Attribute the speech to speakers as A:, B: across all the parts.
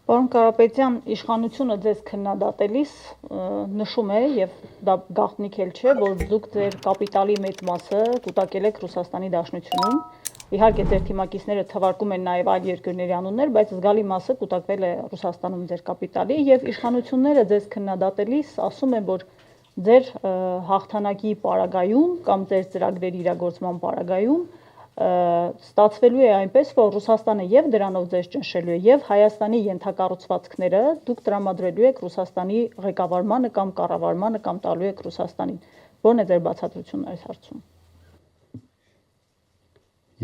A: Պարոն Կարապետյան, իշխանությունը ձեզ քննադատելիս նշում է, եւ դա գաղտնիք էլ չէ, որ դուք ձեր կապիտալի մեծ մասը կուտակել եք Ռուսաստանի Դաշնությունում։ Իհարկե ձեր թիմակիցները թվարկում են նաև այլ երկրների անուններ, բայց զգալի մասը կուտակվել է Ռուսաստանում ձեր կապիտալի, եւ իշխանությունները ձեզ քննադատելիս ասում են, որ ձեր հաղթանակի պարագայում կամ ձեր ծրագրերի իրագործման պարագայում ստացվելու է այնպես, որ Ռուսաստանը եւ դրանով ձեզ ճնշելու է, եւ Հայաստանի ենթակառուցվածքները դուք տրամադրելու եք Ռուսաստանի ղեկավարմանը կամ կառավարմանը կամ տալու եք Ռուսաստանին։ Ո՞րն է ձեր բացատրությունն այս հարցում։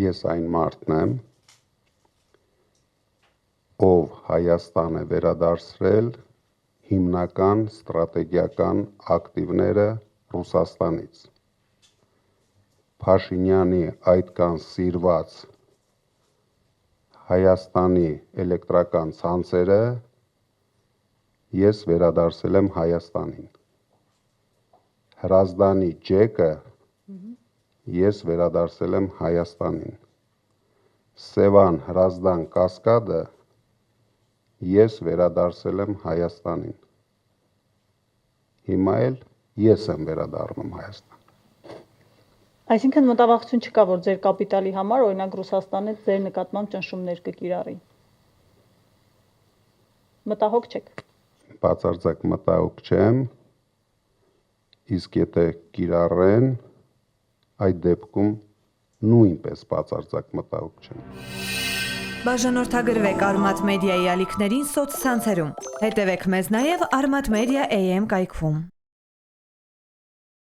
B: Ես այն մարդն եմ, ով Հայաստան է վերադարձրել հիմնական ստրատեգիական ակտիվները Ռուսաստանից։ Փաշինյանի այդքան սիրված Հայաստանի էլեկտրական ցանցերը ես վերադարձել եմ Հայաստանին։ Հրազդանի ջեկը ես վերադարձել եմ Հայաստանին։ Սևան Հրազդան կասկադը ես վերադարձել եմ Հայաստանին։ Հիմա էլ ես եմ վերադառնում Հայաստան։
A: Այսինքն մտավախություն չկա, որ ձեր կապիտալի համար, օրինակ Ռուսաստանը ձեր նկատմամբ ճնշումներ կկիրառի։ Մտահոգ չեք։
B: Բացարձակ մտահոգ չեմ, իսկ եթե կիրառեն, այդ դեպքում նույնպես բացարձակ մտահոգ չեմ։
C: Բաժանորդագրվեք Արմաթ մեդիայի ալիքներին սոցցանցերում։ Հետևեք մեզ նաև Armat Media AM կայքում։